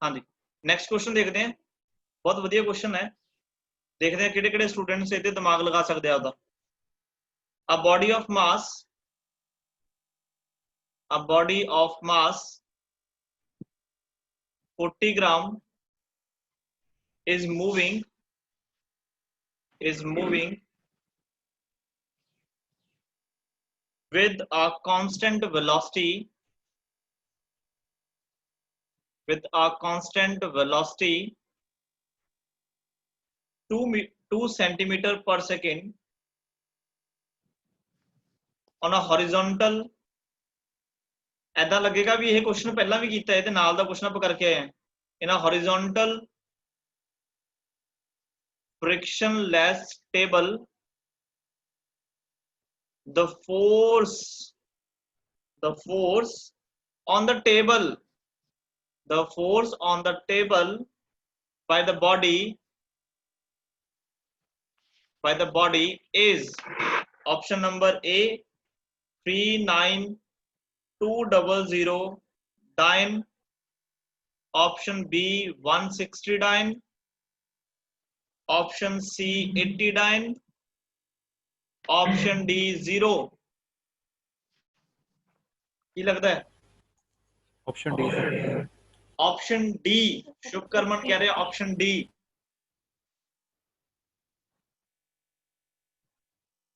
हाँ जी next question देखते हैं बहुत वधिया क्वेश्चन है देखते हैं किहड़े-किहड़े स्टूडेंट्स इहते दिमाग लगा सकते हैं आपदा a body of mass 40 gram is moving with a constant velocity 2 centimeter per second on a horizontal ऐदा लगेगा भी यह क्वेश्चन पहला भी कीता है ते नाल दा क्वेश्चन आप करके आए हैं in a horizontal frictionless table the force on the table by the body is option number A 39200 dyne option B 160 dyne option C 80 dyne option D 0 की लगता है ऑप्शन डी शुभकर्मन कह रहे हैं ऑप्शन डी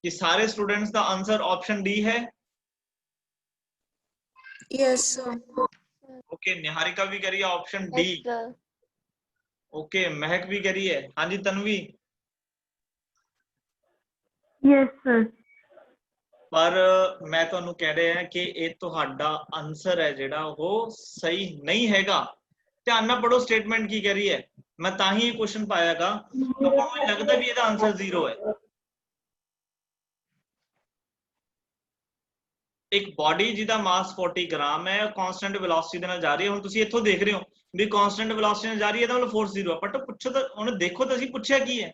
कि सारे स्टूडेंट्स का answer option D है यस सर ओके निहारिका भी कह रही है ऑप्शन डी ओके महक भी कह रही है हाँ जी तन्वी यस सर पर मैं ਤੁਹਾਨੂੰ ਕਹਿ ਰਿਹਾ ਹਾਂ ਕਿ ਇਹ ਤੁਹਾਡਾ ਆਨਸਰ ਹੈ ਜਿਹੜਾ ਉਹ ਸਹੀ ਨਹੀਂ ਹੈਗਾ ਧਿਆਨ ਨਾਲ ਪੜੋ ਸਟੇਟਮੈਂਟ ਕੀ ਕਹਿ ਰਹੀ ਹੈ ਮੈਂ ਤਾਂ ਹੀ ਇਹ ਕੁਐਸਚਨ ਪਾਇਆਗਾ ਆਪਾਂ ਨੂੰ ਲੱਗਦਾ ਵੀ ਇਹਦਾ ਆਨਸਰ 0 ਹੈ ਇੱਕ ਬਾਡੀ ਜਿਹਦਾ ਮਾਸ 40 ਗ੍ਰਾਮ ਹੈ ਕਾਂਸਟੈਂਟ ਵੈਲੋਸਿਟੀ ਦੇ ਨਾਲ ਜਾ ਰਹੀ ਹੈ ਹੁਣ ਤੁਸੀਂ ਇੱਥੋਂ ਦੇਖ ਰਹੇ ਹੋ ਵੀ ਕਾਂਸਟੈਂਟ ਵੈਲੋਸਿਟੀ ਨਾਲ ਜਾ ਰਹੀ ਹੈ ਤਾਂ ਮਤਲਬ ਫੋਰਸ 0 ਹੈ ਬਟ ਪੁੱਛੋ ਤਾਂ ਉਹਨੇ ਦੇਖੋ ਤਾਂ ਅਸੀਂ ਪੁੱਛਿਆ ਕੀ ਹੈ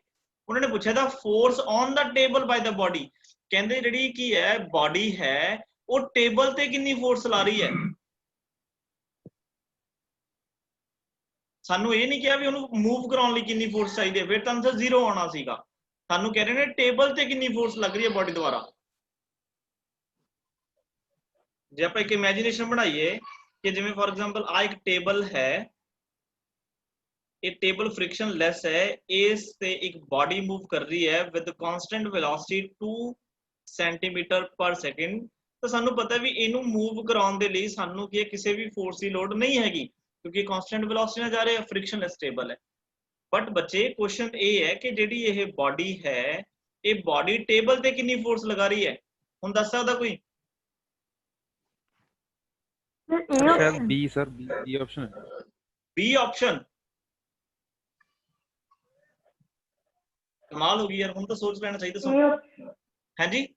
ਉਹਨਾਂ ਨੇ ਪੁੱਛਿਆ the force on the table by the body ਕਹਿੰਦੇ ਜਿਹੜੀ ਕੀ ਹੈ ਬਾਡੀ ਹੈ ਉਹ ਟੇਬਲ ਤੇ ਕਿੰਨੀ ਫੋਰਸ ਲਾ ਰਹੀ ਹੈ ਸਾਨੂੰ ਇਹ ਨਹੀਂ ਕਿਹਾ ਵੀ ਉਹਨੂੰ ਮੂਵ ਕਰਾਉਣ ਲਈ ਕਿੰਨੀ ਫੋਰਸ ਚਾਹੀਦੀ ਹੈ ਫਿਰ ਤਾਂ ਆਨਸਰ 0 ਆਉਣਾ ਸੀਗਾ ਸਾਨੂੰ ਕਹਿ ਰਹੇ ਨੇ ਟੇਬਲ ਤੇ ਕਿੰਨੀ ਫੋਰਸ ਲੱਗ ਰਹੀ ਹੈ ਬਾਡੀ ਦੁਆਰਾ ਜੇ ਆਪਾਂ ਇੱਕ ਇਮੇਜਿਨੇਸ਼ਨ ਬਣਾਈਏ ਕਿ ਜਿਵੇਂ ਫॉर एग्जांपल ਆ ਇੱਕ ਟੇਬਲ ਹੈ ਇਹ ਟੇਬਲ फ्रिक्शनलेस है इस ते एक बॉडी मूव कर रही है विद कांस्टेंट वेलोसिटी 2 सेंटीमीटर पर सेकंड तो सानू पता भी इनू मूव कराउण दे लई सानू की किसी भी फोर्स की लोड नहीं हैगी क्योंकि कांस्टेंट वेलोसिटी नाल जा रहे हैं फ्रिक्शनलेस टेबल है बट बच्चे क्वेश्चन ये है कि जिहड़ी ये बॉडी है ये बॉडी टेबल ते कितनी फोर्स लगा रही है हुण दस सकदा कोई शायद बी सर बी ऑप्शन है बी ऑप्शन कमाल होगी यार हम तो सोच लेना चाहिए है जी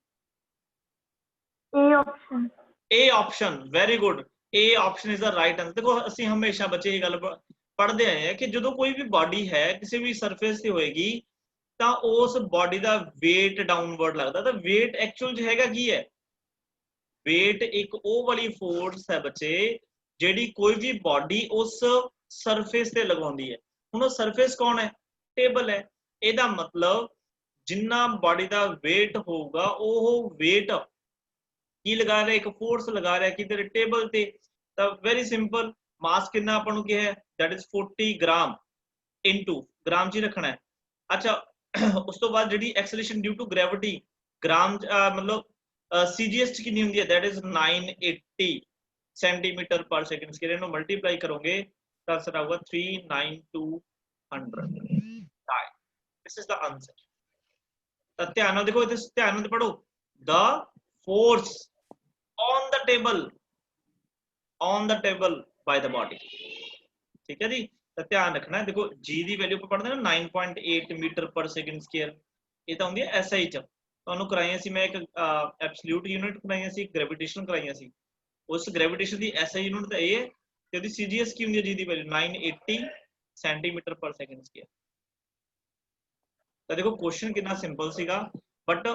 A option very good A option is the right answer देखो ਅਸੀਂ ਹਮੇਸ਼ਾ ਬੱਚੇ ਇਹ ਗੱਲ ਪੜ੍ਹਦੇ ਆਏ ਆ ਕਿ ਜਦੋਂ ਕੋਈ ਵੀ ਬਾਡੀ ਹੈ ਕਿਸੇ ਵੀ ਸਰਫੇਸ ਤੇ ਹੋਏਗੀ ਤਾਂ ਉਸ ਬਾਡੀ ਦਾ weight ਡਾਊਨਵਰਡ ਲੱਗਦਾ ਤਾਂ weight ਐਕਚੁਅਲ ਚ ਹੈਗਾ ਕੀ ਹੈ weight ਇੱਕ ਉਹ ਵਾਲੀ ਫੋਰਸ ਹੈ ਬੱਚੇ ਜਿਹੜੀ ਕੋਈ ਵੀ ਬਾਡੀ ਉਸ ਸਰਫੇਸ ਤੇ ਲਗਾਉਂਦੀ ਹੈ ਹੁਣ ਉਹ ਸਰਫੇਸ ਕੌਣ ਹੈ ਟੇਬਲ ਹੈ ਇਹਦਾ मतलब जिन्ना बॉडी का वेट होगा वो वेट की लगा रहा है एक फोर्स लगा रहा है किधर टेबल ते तो वेरी सिंपल मास कितना अपन क्या है that is 40 gram into gram च रखना है अच्छा उस तो बाद जी एक्सेलरेशन ड्यू टू ग्रेविटी ग्राम मतलब सीजीएस कितनी होंगी है दैट इज 980 सेंटीमीटर पर सेकंड स्क्वायर नो मल्टीप्लाई करोगे तो आंसर आएगा 39200 दिस इज द आंसर ध्यान देखो ध्यान पढ़ो the force on the table by the body ठीक है जी तो ध्यान रखना है देखो जी की वैल्यू पढ़ते ना 9.8 मीटर पर सेकंड स्क्वायर ये तो होंगी SI च तुहानू कराई सी मैं एक एब्सोल्यूट यूनिट कराई सी ग्रेविटेशन कराई सी उस ग्रेविटेशन की SI यूनिट तो ये ते ओदी CGS की होंगी जी की वैल्यू 980 सेंटीमीटर पर सेकंड स्क्वायर तो देखो क्वेश्चन कितना सिंपल सीगा बट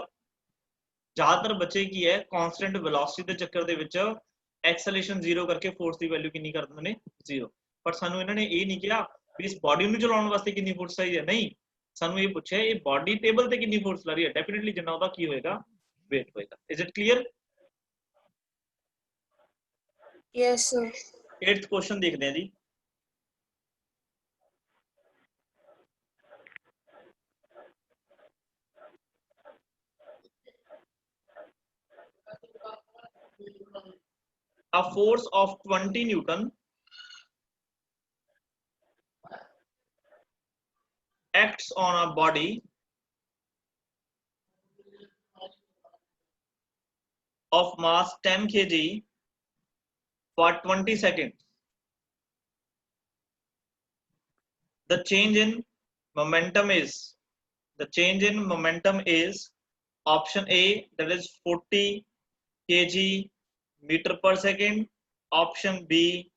ज्यादातर बच्चे की है कांस्टेंट वेलोसिटी के चक्कर दे विच एक्सेलरेशन 0 करके फोर्स की वैल्यू कितनी कर देंगे 0 पर सानू इन्होंने ये नहीं कहा भी इस बॉडी ਨੂੰ ਚਲਾਉਣ ਵਾਸਤੇ ਕਿੰਨੀ ਫੋਰਸ ਚਾਹੀਦੀ ਹੈ नहीं ਸਾਨੂੰ ਇਹ ਪੁੱਛਿਆ ਇਹ ਬॉडी ਟੇਬਲ ਤੇ ਕਿੰਨੀ ਫੋਰਸ ਲਾ ਰਹੀ ਹੈ ਡੈਫੀਨਿਟਲੀ ਜਿੰਨਾ ਉਹਦਾ ਕੀ ਹੋਏਗਾ weight ਹੋਏਗਾ is it clear Yes, sir. 8th question देखते हैं जी a force of 20 Newton acts on a body of mass 10 kg for 20 seconds. The change in momentum is option A, that is 40 kg meter per second, option B,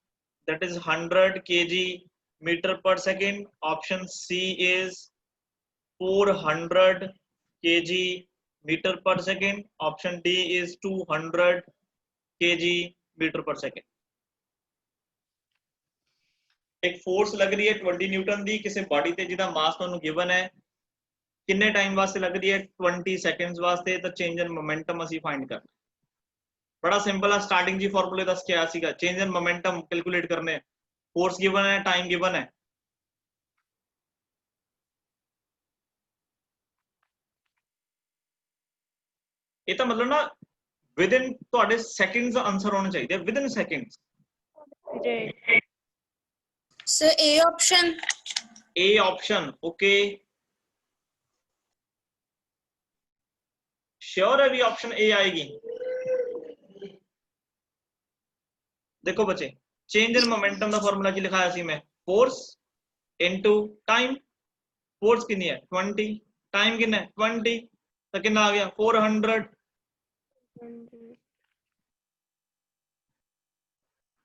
that is 100 kg meter per second, option C is 400 kg meter per second, option D is 200 kg meter per second. एक force लग रही है 20 Newton दी किसी body ते जिहदा मास तुहानू given है किन्ने time वास्ते लग रही है 20 सेकंड्स वास्ते तो चेंज इन मोमेंटम असी फाइंड करना बड़ा सिंपल है स्टार्टिंग जी फॉर्मूले दस के आया सीगा चेंज इन मोमेंटम कैलकुलेट करने फोर्स गिवन है टाइम गिवन है ये तो मतलब ना विद इन तुहाडे सेकंड्स आंसर होने चाहिए with in seconds Sir, A option. A option okay sure है भी ऑप्शन ए आएगी देखो बच्चे चेंज इन मोमेंटम का फॉर्मूला की लिखाया सी मैं फोर्स इनटू टाइम फोर्स कितनी है 20 टाइम कितना है 20 तो कितना आ गया 400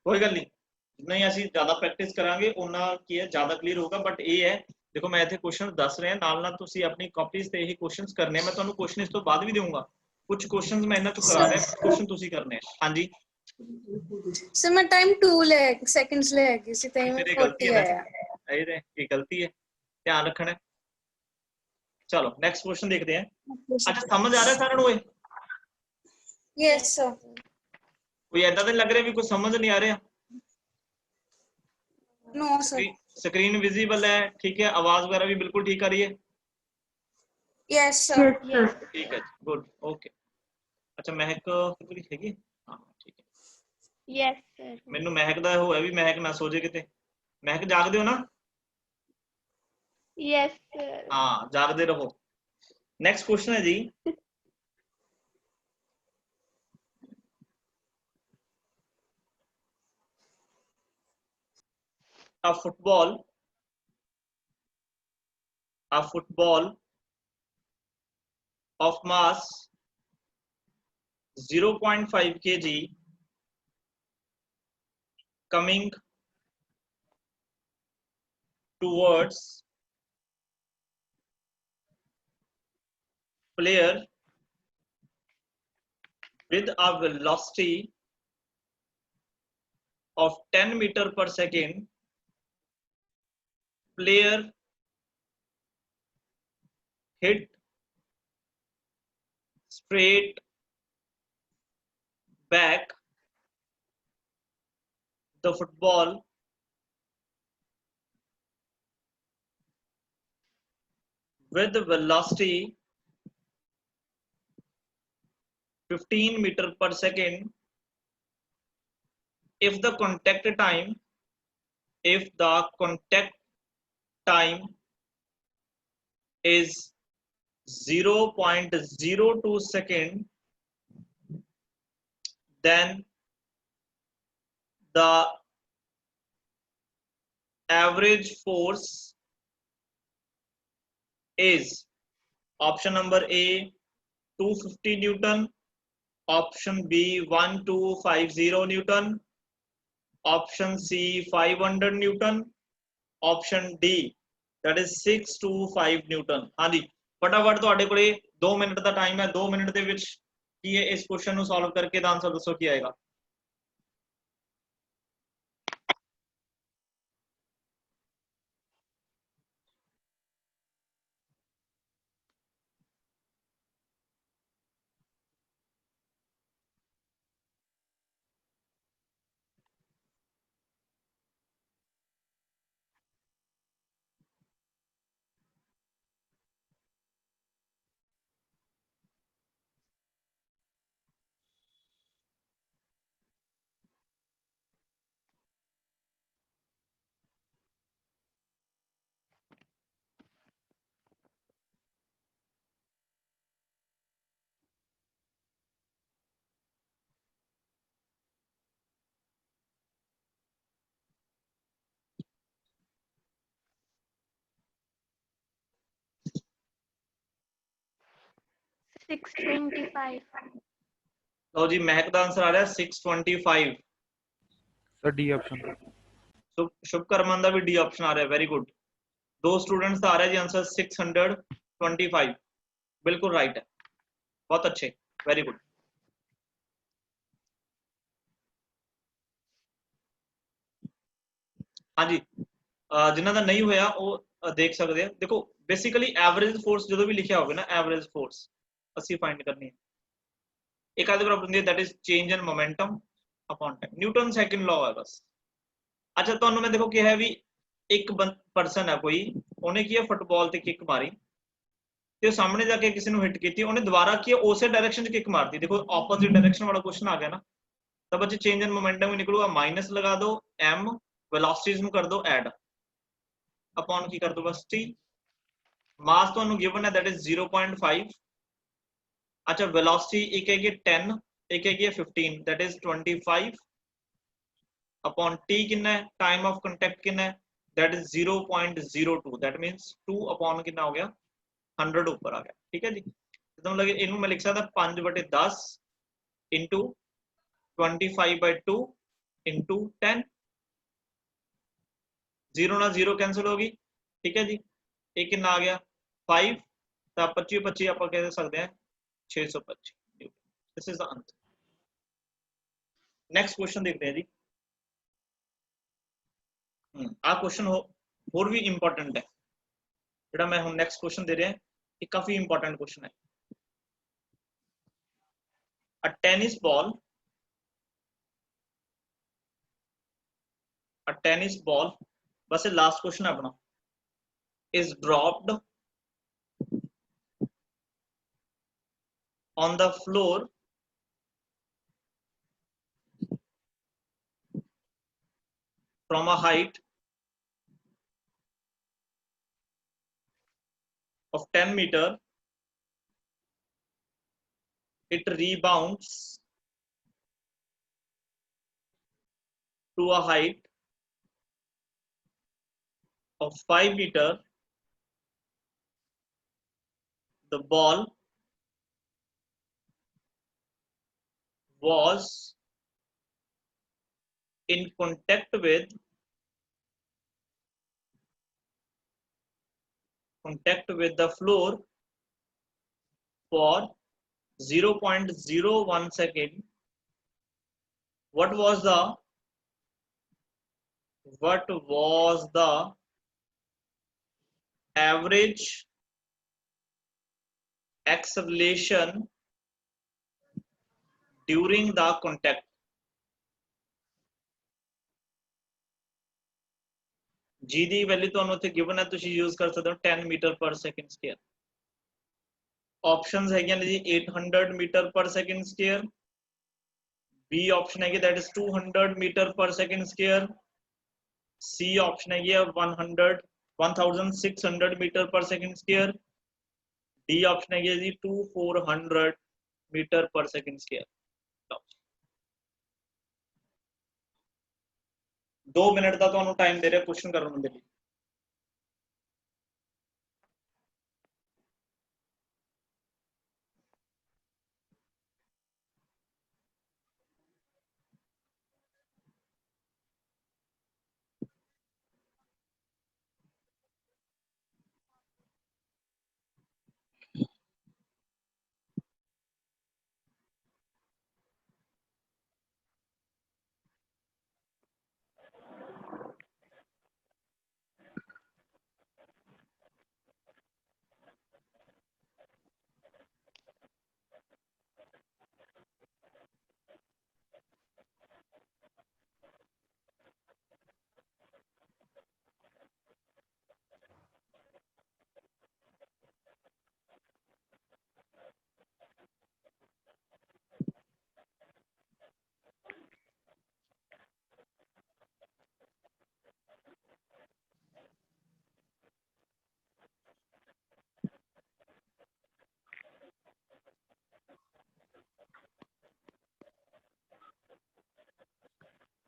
कोई गल नहीं नहीं ਅਸੀਂ ਜ਼ਿਆਦਾ ਪ੍ਰੈਕਟਿਸ ਕਰਾਂਗੇ ਉਹਨਾਂ ਕੀ ਹੈ ਜ਼ਿਆਦਾ ਕਲੀਅਰ ਹੋਗਾ ਬਟ ਇਹ ਹੈ ਦੇਖੋ ਮੈਂ ਇੱਥੇ ਕੁਐਸਚਨ ਦੱਸ ਰਿਹਾ ਨਾਲ ਨਾਲ ਤੁਸੀਂ ਆਪਣੀ ਕਾਪੀਜ਼ ਤੇ ਇਹ ਕੁਐਸਚਨਸ ਕਰਨੇ ਆ ਮੈਂ ਤੁਹਾਨੂੰ ਕੁਐਸਚਨ ਇਸ ਤੋਂ ਬਾਅਦ ਵੀ ਦੇਵਾਂਗਾ ਕੁਝ ਕੁਐਸਚਨਸ ਮੈਂ ਇਹਨਾਂ ਤੋਂ ਕਰਾ ਰਿਹਾ ਕੁਐਸਚਨ ਤੁਸੀਂ ਕਰਨੇ ਆ ਹਾਂਜੀ Sir, मैं time 2 ले seconds ले आएगी इसी टाइम तेरी 40 गलती है आया ये ये गलती है ध्यान रखना है चलो नेक्स्ट क्वेश्चन देखते हैं अच्छा समझ आ रहा है सारा ਨੂੰ ਇਹ Yes, sir. कोई ऐसा तो लग रहा है भी कुछ समझ नहीं आ रहा No, sir. स्क्रीन विजिबल है ठीक है आवाज वगैरह भी बिल्कुल ठीक आ रही है Yes, sir. Yes, sir. ठीक है गुड ओके अच्छा महक पूरी हैगी हां ठीक है Yes, sir. ਮੈਨੂੰ ਮਹਿਕ ਦਾ ਹੋਇਆ ਵੀ ਮਹਿਕ ਨਾ ਸੋ ਜੇ ਕਿਤੇ ਮਹਿਕ ਜਾਗਦੇ ਹੋ ਨਾ Yes, sir. ਹਾਂ ਜਾਗਦੇ ਰਹੋ ਨੈਕਸਟ ਕੁਐਸਚਨ ਹੈ ਜੀ a football of mass 0.5 kg coming towards player with a velocity of 10 meter per second player hit straight back the football with the velocity 15 meter per second if the contact time is 0.02 second then the average force is option number A 250 Newton, option B 1250 Newton, option C 500 Newton, option D that is 625 Newton। हाँ जी फटाफट ਤੁਹਾਡੇ ਕੋਲੇ 2 minute ਦਾ time ਹੈ 2 minute ਦੇ ਵਿੱਚ ਕੀ ਹੈ ਇਸ question ਨੂੰ ਸੋਲਵ ਕਰਕੇ ਦਾ ਆਨਸਰ ਦੱਸੋ ਕੀ ਆਏਗਾ 625 लो जी महक का आंसर आ रहा है 625। Sir D option. शुभकर्मन का भी डी ऑप्शन आ रहा है, वेरी गुड। 2 स्टूडेंट्स का आ रहा है जी आंसर 625, बिल्कुल राइट है, बहुत अच्छे, वेरी गुड। हाँ जी, जिन्हों का नहीं होया वो देख सकते हैं। देखो बेसिकली एवरेज फोर्स जो भी लिखा होगा ना, एवरेज फोर्स असि फाइंड करनी है, एक आधे बराबर होती है, that is change in momentum upon time, Newton second law है बस। अच्छा तो मैं देखो क्या है भी, एक पर्सन है कोई, उन्हें की फुटबॉल ते किक मारी ते सामने जाके किसी ने हिट की, उन्हें दोबारा की उस डायरेक्शन च किक मारती, देखो ऑपोजिट डायरेक्शन वाला क्वेश्चन आ गया ना, तब बच्चे चेंज इन मोमेंटम निकलूगा, माइनस लगा दो m, वेलोसिटीज में कर दो ऐड, अपॉन की कर दो बस t, मास तो गिवन है दैट इज 0.5। अच्छा वेलोसिटी एक है 10, एक है 15, दैट इज 25 अपॉन t कितना है, टाइम ऑफ कांटेक्ट कितना है, that is 0.02, that means 2 upon कितना हो गया 100 ऊपर आ गया, ठीक है जी। तो मतलब इनू मैं लिख सकता 5/10 इंटू 25/2 इंटू 10, 0 ना 0 कैंसिल होगी, ठीक है जी। एक कितना आ गया 5, तो 25 आप कह सकते हैं 625। This is the answer. Next question देखते हैं जी। आ क्वेश्चन और भी इंपॉर्टेंट है, जो मैं हम नेक्स्ट क्वेश्चन दे रहे हैं, ये काफी इंपॉर्टेंट क्वेश्चन है। अ टेनिस बॉल, बस ये लास्ट क्वेश्चन है अपना, is dropped on the floor from a height of 10 meter, it rebounds to a height of 5 meter. The ball was in contact with the floor for 0.01 second. What was the average acceleration during the contact? G दी value ਤੁਹਾਨੂੰ ਉੱਥੇ given ਹੈ, ਤੁਸੀਂ use ਕਰ ਸਕਦੇ ਹੋ 10 metre ਪਰ second square. Options है जी 800 मीटर पर सेकंड स्क्वायर, बी ऑप्शन है दैट इज 200 मीटर पर सेकंड स्क्वायर, सी ऑप्शन है 1600 मीटर पर सेकंड स्क्वायर, डी ऑप्शन है जी 2400 मीटर पर सेकंड स्क्वायर। 2 मिनट का ਤੁਹਾਨੂੰ टाइम दे रहे क्वेश्चन करने के लिए।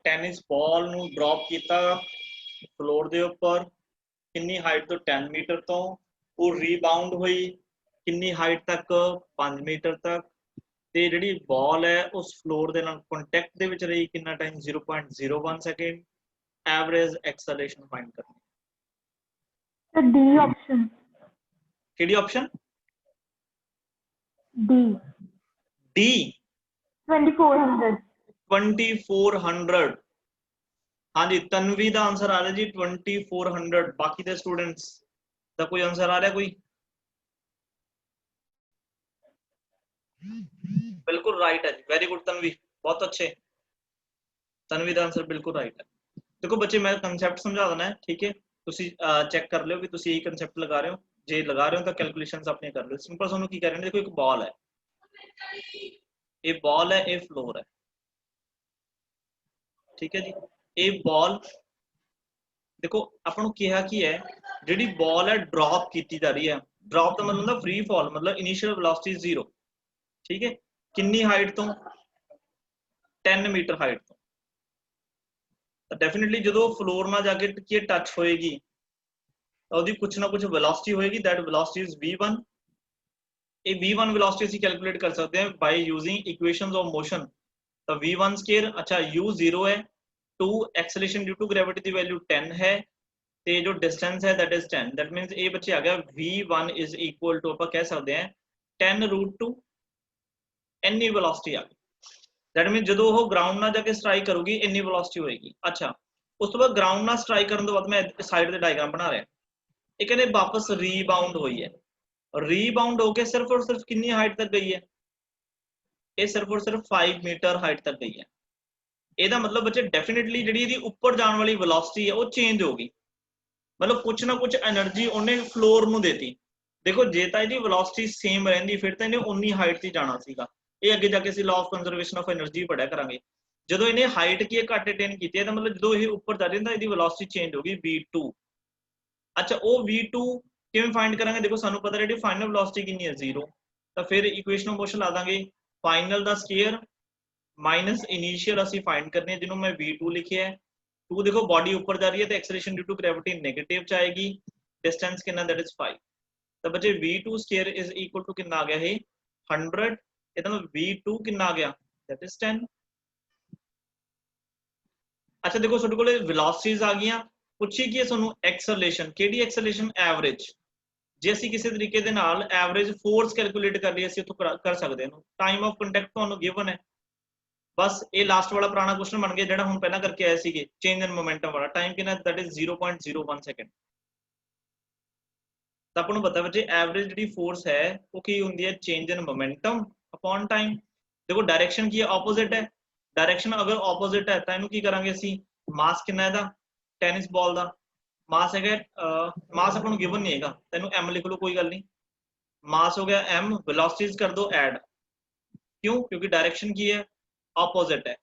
टेनिस बॉल ਨੂੰ ਡ੍ਰੌਪ ਕੀਤਾ ਫਲੋਰ ਦੇ ਉੱਪਰ, ਕਿੰਨੀ ਹਾਈਟ ਤੋਂ 10 ਮੀਟਰ ਤੋਂ, ਉਹ ਰੀਬਾਉਂਡ ਹੋਈ ਕਿੰਨੀ ਹਾਈਟ ਤੱਕ 5 ਮੀਟਰ ਤੱਕ ਤੇ ਜਿਹੜੀ ਬਾਲ ਹੈ ਉਸ ਫਲੋਰ ਦੇ ਨਾਲ ਕੰਟੈਕਟ ਦੇ ਵਿੱਚ ਰਹੀ ਕਿੰਨਾ time 0.01 second average acceleration find ਕਰਨੀ Sir, D option. ਕਿਹੜੀ ਆਪਸ਼ਨ D. ਡੀ 2400. 2400 ਹਾਂਜੀ ਤਨਵੀ ਦਾ ਆਨਸਰ ਆ ਰਿਹਾ ਜੀ 2400 ਬਾਕੀ ਦੇ ਸਟੂਡੈਂਟਸ ਦਾ ਕੋਈ ਆਨਸਰ ਆ ਰਿਹਾ ਕੋਈ ਬਿਲਕੁਲ ਰਾਈਟ ਹੈ ਜੀ ਵੈਰੀ ਗੁੱਡ ਤਨਵੀ ਬਹੁਤ ਅੱਛੇ ਤਨਵੀ ਦਾ ਆਨਸਰ ਬਿਲਕੁਲ ਰਾਈਟ ਹੈ ਦੇਖੋ ਬੱਚੇ मैं कंसेप्ट समझा देना है ठीक है ਤੁਸੀਂ ਚੈੱਕ ਕਰ ਲਿਓ ਵੀ ਤੁਸੀਂ ਇਹ ਕੰਸੈਪਟ ਲਗਾ ਰਹੇ ਹੋ ਜੇ ਲਗਾ ਰਹੇ ਹੋ ਤਾਂ ਕੈਲਕੂਲੇਸ਼ਨਸ ਆਪਣੀਆਂ ਕਰ ਲਿਓ ਸਿੰਪਲ ਤੁਹਾਨੂੰ ਕੀ ਕਰ ਰਹੇ ਨੇ ਦੇਖੋ ਇੱਕ ਬਾਲ ਹੈ ਇਹ ਬਾਲ ਹੈ ਇਹ ਫਲੋਰ ਹੈ ਠੀਕ ਹੈ ਜੀ ਇਹ ਬਾਲ ਦੇਖੋ ਆਪਾਂ ਨੂੰ ਕਿਹਾ ਕੀ ਹੈ ਜਿਹੜੀ ਬਾਲ ਹੈ ਡ੍ਰੌਪ ਕੀਤੀ ਜਾ ਰਹੀ ਹੈ ਡ੍ਰੌਪ ਦਾ ਮਤਲਬ ਹੁੰਦਾ ਫ੍ਰੀ ਫਾਲ ਮਤਲਬ ਇਨੀਸ਼ੀਅਲ ਵੈਲੋਸਿਟੀ 0 ਠੀਕ ਹੈ ਕਿੰਨੀ ਹਾਈਟ ਤੋਂ 10 ਮੀਟਰ ਹਾਈਟ ਤੋਂ ਤਾਂ ਡੈਫੀਨਿਟਲੀ ਜਦੋਂ ਫਲੋਰ ਨਾਲ ਜਾ ਕੇ ਟੱਚ ਹੋਏਗੀ ਤਾਂ ਉਹਦੀ ਕੁਛ ਨਾ ਕੁਛ ਵੈਲੋਸਿਟੀ ਹੋਏਗੀ ਦੈਟ ਵੈਲੋਸਿਟੀ ਇਜ਼ v1 ਇਹ v1 ਵੈਲੋਸਿਟੀ ਅਸੀਂ ਕੈਲਕੂਲੇਟ ਕਰ ਸਕਦੇ ਹਾਂ ਬਾਈ ਯੂਜ਼ਿੰਗ ਇਕੁਏਸ਼ਨਸ ਆਫ ਮੋਸ਼ਨ ਤਾਂ v1 ਸਕੁਅਰ ਅੱਛਾ u 0 ਹੈ 2 acceleration due to gravity the value 10 ਹੈ ਤੇ ਜੋ ਡਿਸਟੈਂਸ ਹੈ that is 10 that means ਇਹ ਬੱਚੇ ਆ ਗਿਆ v1 is equal to ਆਪਾਂ ਕਹਿ ਸਕਦੇ ਹਾਂ 10 root 2 ਇੰਨੀ ਵੈਲੋਸਿਟੀ ਆ ਗਈ that means ਜਦੋਂ ਉਹ ਗਰਾਊਂਡ ਨਾਲ ਜਾ ਕੇ ਸਟ੍ਰਾਈਕ ਕਰੂਗੀ ਇੰਨੀ ਵੈਲੋਸਿਟੀ ਹੋਏਗੀ ਅੱਛਾ ਉਸ ਤੋਂ ਬਾਅਦ ਗਰਾਊਂਡ ਨਾਲ ਸਟ੍ਰਾਈਕ ਕਰਨ ਤੋਂ ਬਾਅਦ ਮੈਂ ਸਾਈਡ ਤੇ ਡਾਇਗਰਾਮ ਬਣਾ ਰਿਹਾ ਇਹ ਕਹਿੰਦੇ ਵਾਪਸ ਰੀਬਾਉਂਡ ਹੋਈ ਹੈ ਰੀਬਾਉਂਡ ਹੋ ਕੇ ਸਿਰਫ ਔਰ ਸਿਰਫ ਕਿੰਨੀ ਹਾਈਟ ਤੱਕ ਗਈ ਹੈ ਇਹ ਸਿਰਫ ਔਰ ਸਿਰਫ 5 ਮੀਟਰ ਹਾਈਟ ਤੱਕ ਗਈ ਹੈ ਇਹਦਾ ਮਤਲਬ ਬੱਚੇ ਡੈਫੀਨਿਟਲੀ ਜਿਹੜੀ ਇਹਦੀ ਉੱਪਰ ਜਾਣ ਵਾਲੀ ਵੈਲੋਸਿਟੀ ਹੈ ਉਹ ਚੇਂਜ ਹੋ ਗਈ ਮਤਲਬ ਕੁਛ ਨਾ ਕੁਛ એનર્ਜੀ ਉਹਨੇ ਫਲੋਰ ਨੂੰ ਦੇਤੀ ਦੇਖੋ ਜੇ ਤਾਂ ਇਹਦੀ ਵੈਲੋਸਿਟੀ ਸੇਮ ਰਹਿੰਦੀ ਫਿਰ ਤਾਂ ਇਹਨੇ ਉਨੀ ਹਾਈਟ ਤੇ ਜਾਣਾ ਸੀਗਾ ਇਹ ਅੱਗੇ ਜਾ ਕੇ ਅਸੀਂ law of conservation of energy ਪੜਿਆ ਕਰਾਂਗੇ ਜਦੋਂ ਇਹਨੇ ਹਾਈਟ ਕੀ ਘੱਟ ਅਟੇਨ ਕੀਤੀ ਹੈ ਤਾਂ ਮਤਲਬ ਜਦੋਂ ਇਹ ਉੱਪਰ ਜਾ ਰਿਹਾ ਤਾਂ ਇਹਦੀ ਵੈਲੋਸਿਟੀ ਚੇਂਜ ਹੋ ਗਈ v2 ਅੱਛਾ ਉਹ v2 ਕਿਵੇਂ ਫਾਈਂਡ ਕਰਾਂਗੇ ਦੇਖੋ ਸਾਨੂੰ ਪਤਾ ਜਿਹੜੀ ਫਾਈਨਲ ਵੈਲੋਸਿਟੀ ਕਿੰਨੀ ਹੈ 0 ਤਾਂ ਫਿਰ ਇਕੁਏਸ਼ਨ ਆਫ ਮੋਸ਼ਨ ਲਾ ਦਾਂਗੇ ਫਾਈਨਲ ਦਾ ਸਕੁਅਰ माइनस इनिशियल ਅਸੀਂ फाइंड करने हैं ਜਿਹਨੂੰ मैं v2 ਲਿਖਿਆ ਹੈ 2 ਦੇਖੋ ਬੋਡੀ ਉੱਪਰ ਜਾ ਰਹੀ ਹੈ ਤੇ acceleration due to gravity negative ਚ ਆਏਗੀ ਡਿਸਟੈਂਸ ਕਿੰਨਾ that is 5 ਤਾਂ ਬੱਚੇ v2 square is equal to ਕਿੰਨਾ ਆ ਗਿਆ ਇਹ 100 ਇਹਦਾ ਮਤਲਬ v2 ਕਿੰਨਾ ਆ ਗਿਆ that is 10 ਅੱਛਾ ਦੇਖੋ ਤੁਹਾਡੇ ਕੋਲੇ ਵੈਲੋਸਿਟੀਜ਼ ਆ ਗਈਆਂ ਪੁੱਛੀ ਕੀ ਹੈ ਤੁਹਾਨੂੰ ਐਕਸਲਰੇਸ਼ਨ ਕਿਹੜੀ ਐਕਸਲਰੇਸ਼ਨ ਐਵਰੇਜ ਜੇ ਅਸੀਂ ਕਿਸੇ ਤਰੀਕੇ ਦੇ ਨਾਲ ਐਵਰੇਜ ਫੋਰਸ ਕੈਲਕੂਲੇਟ ਕਰ ਲਈਏ ਅਸੀਂ ਉੱਥੋਂ ਕਰ ਸਕਦੇ ਹਾਂ ਟਾਈਮ ਆਫ ਕੰਟੈਕਟ ਤੁਹਾਨੂੰ ਗਿਵਨ ਹੈ बस ये लास्ट वाला पुराना क्वेश्चन बन गया जेड़ा हुन पहला करके आए सीगे चेंज इन मोमेंटम वाला टाइम कितना दैट इज 0.01 सेकंड ਤਾਂ ਆਪਾਂ ਨੂੰ ਪਤਾ ਬੱਚੇ ਐਵਰੇਜ ਜਿਹੜੀ ਫੋਰਸ ਹੈ ਉਹ ਕੀ ਹੁੰਦੀ ਹੈ ਚੇਂਜ ਇਨ ਮੋਮੈਂਟਮ ਅਪਨ ਟਾਈਮ ਦੇਖੋ ਡਾਇਰੈਕਸ਼ਨ ਕੀ ਹੈ ਆਪੋਜ਼ਿਟ ਹੈ ਡਾਇਰੈਕਸ਼ਨ ਅਗਰ ਆਪੋਜ਼ਿਟ ਹੈ ਤਾਂ ਇਹਨੂੰ ਕੀ ਕਰਾਂਗੇ ਅਸੀਂ ਮਾਸ ਕਿੰਨਾ ਇਹਦਾ ਟੈਨਿਸ ਬਾਲ ਦਾ ਮਾਸ ਹੈਗਾ ਮਾਸ ਆਪਾਂ ਨੂੰ ਗਿਵਨ ਨਹੀਂ ਹੈਗਾ ਤੈਨੂੰ m ਲਿਖ ਲਓ ਕੋਈ ਗੱਲ ਨਹੀਂ ਮਾਸ ਹੋ ਗਿਆ m ਵੈਲੋਸਿਟੀਜ਼ ਕਰ ਦੋ ਐਡ ਕਿਉਂ ਕਿਉਂਕਿ ਡਾਇਰੈਕਸ਼ਨ ਕੀ ਹੈ opposite है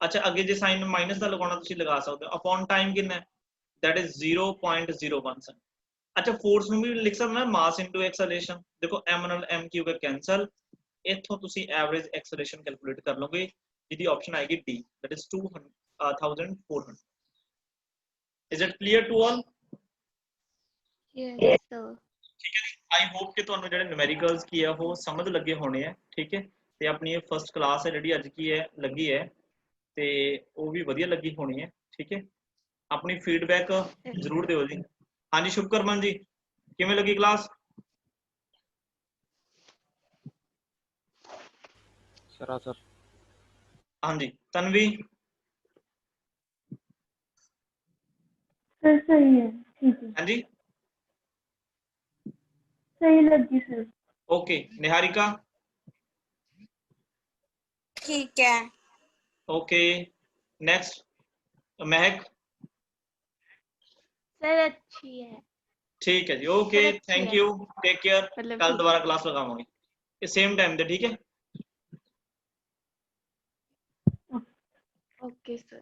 अच्छा आगे जे साइन माइनस का लगाना तुसी लगा सकते हो अपॉन टाइम कितना है दैट इज 0.01 अच्छा फोर्स ਨੂੰ ਵੀ ਲਿਖ ਸਕਦਾ ਨਾ ਮਾਸ ਇਨਟੂ ਐਕਸਲਰੇਸ਼ਨ ਦੇਖੋ m ਨਾਲ m ਕੀ ਹੋ ਗਿਆ ਕੈਨਸਲ ਇੱਥੋਂ ਤੁਸੀਂ ਐਵਰੇਜ ਐਕਸਲਰੇਸ਼ਨ ਕੈਲਕੂਲੇਟ ਕਰ ਲਓਗੇ ਜਿਹਦੀ ਆਪਸ਼ਨ ਆਏਗੀ d that is 2400 is it clear to all yes sir ਠੀਕ ਹੈ ਆਈ ਹੋਪ ਕਿ ਤੁਹਾਨੂੰ ਜਿਹੜੇ ਨਿਊਮੈਰੀਕਲਸ ਕੀ ਆ ਉਹ ਸਮਝ ਲੱਗੇ ਹੋਣੇ ਆ ਠੀਕ ਹੈ ਤੇ ਆਪਣੀ ਇਹ ਫਸਟ ਕਲਾਸ ਹੈ ਜਿਹੜੀ ਅੱਜ ਕੀ ਹੈ ਲੱਗੀ ਹੈ ਤੇ ਉਹ ਵੀ ਵਧੀਆ ਲੱਗੀ ਹੋਣੀ ਹੈ ਠੀਕ ਹੈ ਆਪਣੀ ਫੀਡਬੈਕ ਜ਼ਰੂਰ ਦਿਓ ਜੀ ਹਾਂਜੀ ਸ਼ੁਭਕਰਮਨ ਜੀ ਕਿਵੇਂ ਲੱਗੀ ਕਲਾਸ सरासर ਹਾਂਜੀ ਤਨਵੀ सर सही है ठीक है ਹਾਂਜੀ सही लगी सर ओके निहारिका ठीक है ओके नेक्स्ट महक सर अच्छी है ठीक है जी ओके सर, अच्छी थैंक है। यू टेक केयर मतलब कल ठीक दोबारा क्लास लगाऊंगी सेम टाइम पे ठीक है ओके सर